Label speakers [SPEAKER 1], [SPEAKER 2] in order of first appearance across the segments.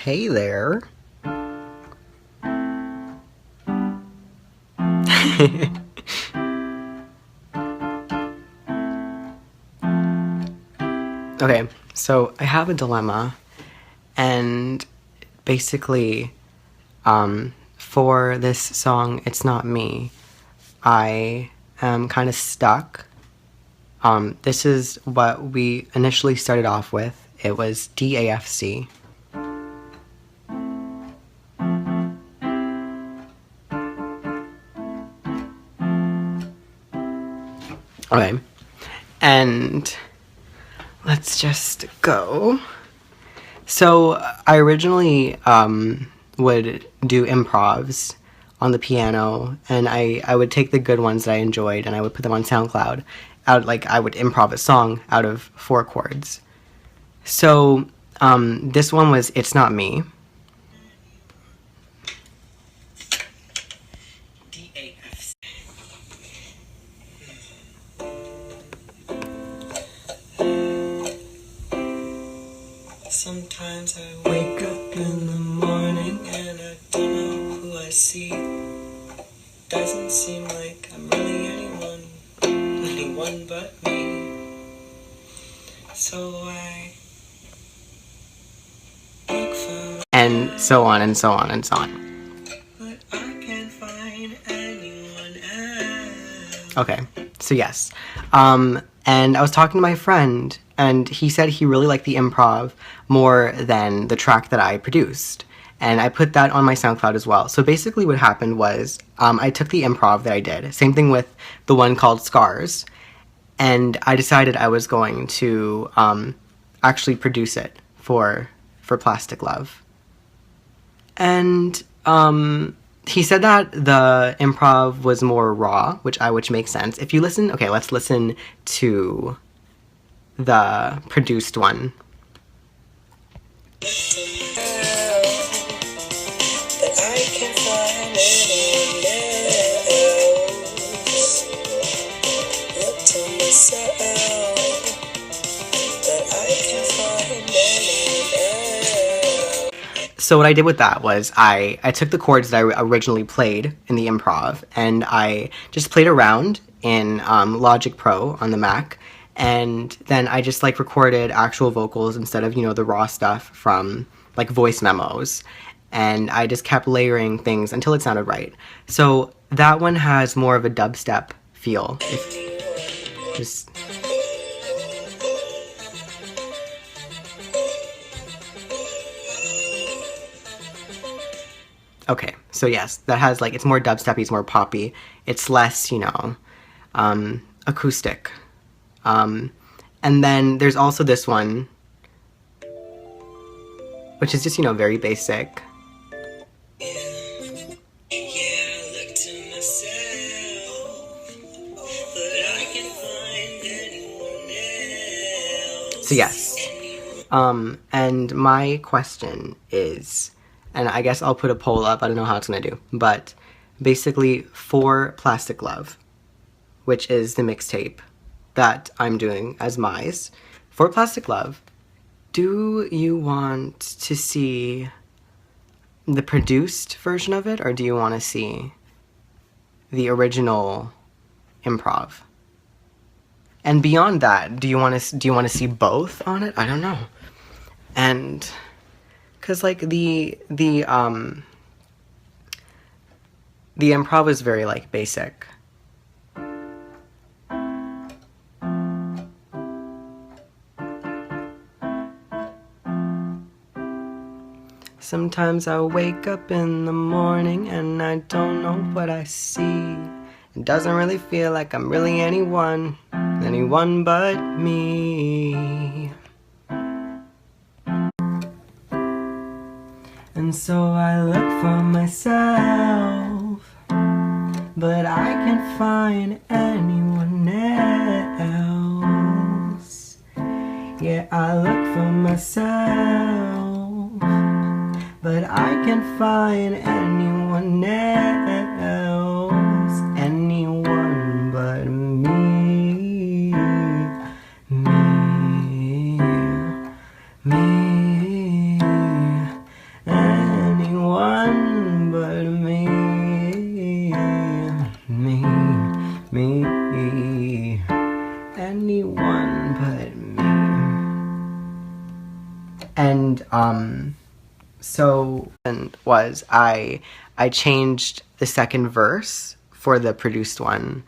[SPEAKER 1] Hey there. Okay, so I have a dilemma, and basically, for this song, It's Not Me, I am kind of stuck. This is what we initially started off with. It was DAFC. Okay, and let's just go. So I originally would do improvs on the piano, and I would take the good ones that I enjoyed and I would put them on SoundCloud. I would improv a song out of 4 chords. So this one was It's Not Me. Sometimes I wake up in the morning and I don't know who I see. Doesn't seem like I'm really anyone but me. So I look for, and so on and so on and so on. But I can't find anyone else. Okay, so yes. And I was talking to my friend, and he said he really liked the improv more than the track that I produced. And I put that on my SoundCloud as well. So basically what happened was I took the improv that I did, same thing with the one called Scars, and I decided I was going to actually produce it for Plastic Love. And he said that the improv was more raw, which makes sense. If you listen, okay, let's listen to the produced one. So what I did with that was I took the chords that I originally played in the improv, and I just played around in Logic Pro on the Mac, and then I just recorded actual vocals instead of, the raw stuff from voice memos, and I just kept layering things until it sounded right. So that one has more of a dubstep feel. Okay, so yes, that has it's more dubsteppy, it's more poppy, it's less, acoustic. And then there's also this one, which is just, very basic. So yes, and my question is, and I guess I'll put a poll up, I don't know how it's gonna do, but basically for Plastic Love, which is the mixtape that I'm doing as Mize, for Plastic Love, do you want to see the produced version of it, or do you want to see the original improv? And beyond that, do you want to see both on it? I don't know. And because the improv is very basic. Sometimes I wake up in the morning and I don't know what I see. It doesn't really feel like I'm really anyone but me. And so I look for myself, but I can't find anyone else. Yeah, I look for myself, but I can't find anyone else, anyone but me, me, me, And so was I changed the second verse for the produced one.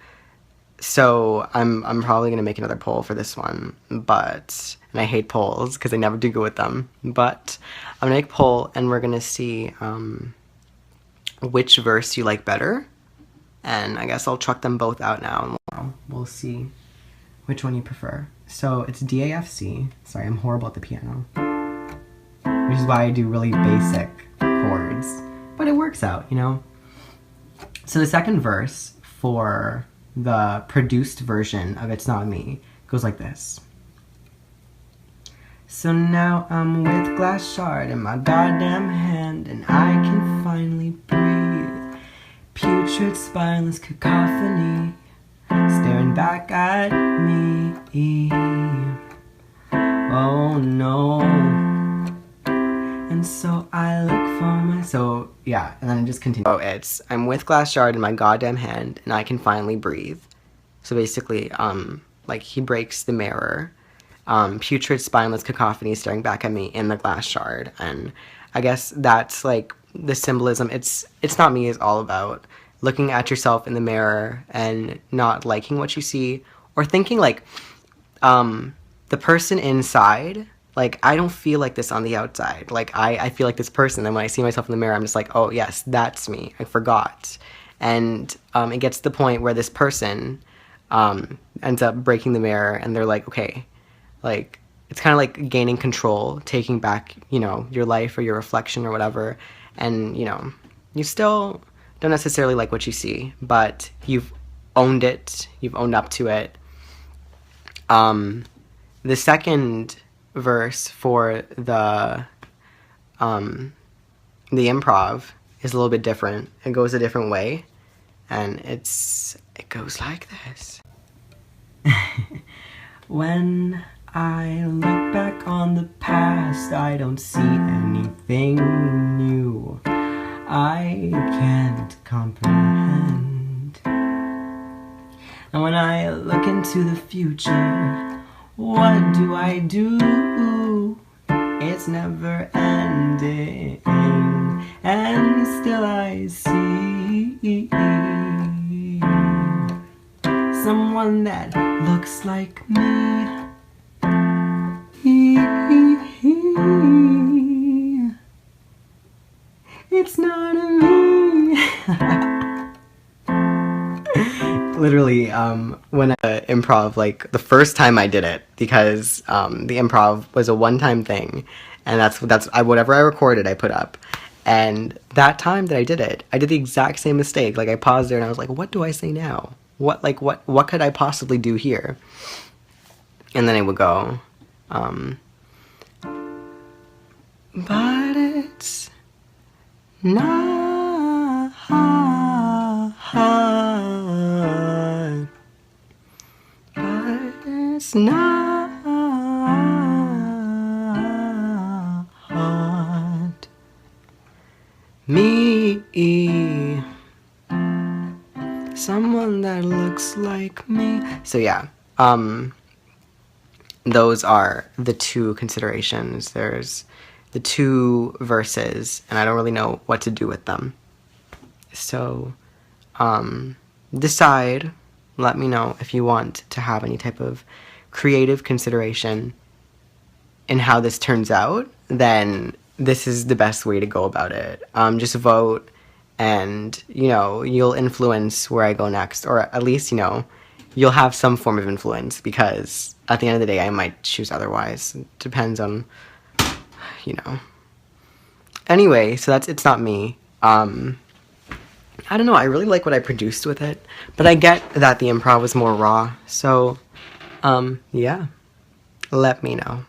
[SPEAKER 1] So I'm probably gonna make another poll for this one, but, and I hate polls because I never do good with them, but I'm gonna make a poll and we're gonna see which verse you like better, and I guess I'll chuck them both out now and we'll see which one you prefer. So it's DAFC. Sorry, I'm horrible at the piano, which is why I do really basic chords, but it works out, you know? So the second verse for the produced version of It's Not Me goes like this. So now I'm with glass shard in my goddamn hand, and I can finally breathe. Putrid, spineless cacophony staring back at me. Oh no. And so I look for my... So, yeah, and then it just continues. Oh, it's, I'm with glass shard in my goddamn hand, and I can finally breathe. So basically, like, he breaks the mirror. Putrid, spineless cacophony staring back at me in the glass shard. And I guess that's, like, the symbolism. It's Not Me is all about looking at yourself in the mirror and not liking what you see. Or thinking, like, the person inside... Like, I don't feel like this on the outside. Like, I feel like this person. And when I see myself in the mirror, I'm just like, oh, yes, that's me. I forgot. And it gets to the point where this person ends up breaking the mirror. And they're like, okay, like, it's kind of like gaining control, taking back, you know, your life or your reflection or whatever. And, you know, you still don't necessarily like what you see. But you've owned it. You've owned up to it. The second... verse for the improv is a little bit different. It goes a different way, and it goes like this. When I look back on the past, I don't see anything new I can't comprehend. And when I look into the future, what do I do? It's never ending, and still I see someone that looks like me. It's not me. Literally, when I improv, like, the first time I did it, because the improv was a one-time thing, and that's whatever I recorded, I put up. And that time that I did it, I did the exact same mistake. Like, I paused there and I was like, what do I say now? What could I possibly do here? And then I would go, but it's not hard. But it's not hard. Me, someone that looks like me. So yeah, those are the two considerations. There's the two verses, and I don't really know what to do with them. So, decide, let me know if you want to have any type of creative consideration in how this turns out, then this is the best way to go about it. Just vote, and, you know, you'll influence where I go next, or at least, you know, you'll have some form of influence, because at the end of the day, I might choose otherwise. It depends on, you know. Anyway, so that's It's Not Me. I don't know, I really like what I produced with it, but I get that the improv was more raw, so, yeah, let me know.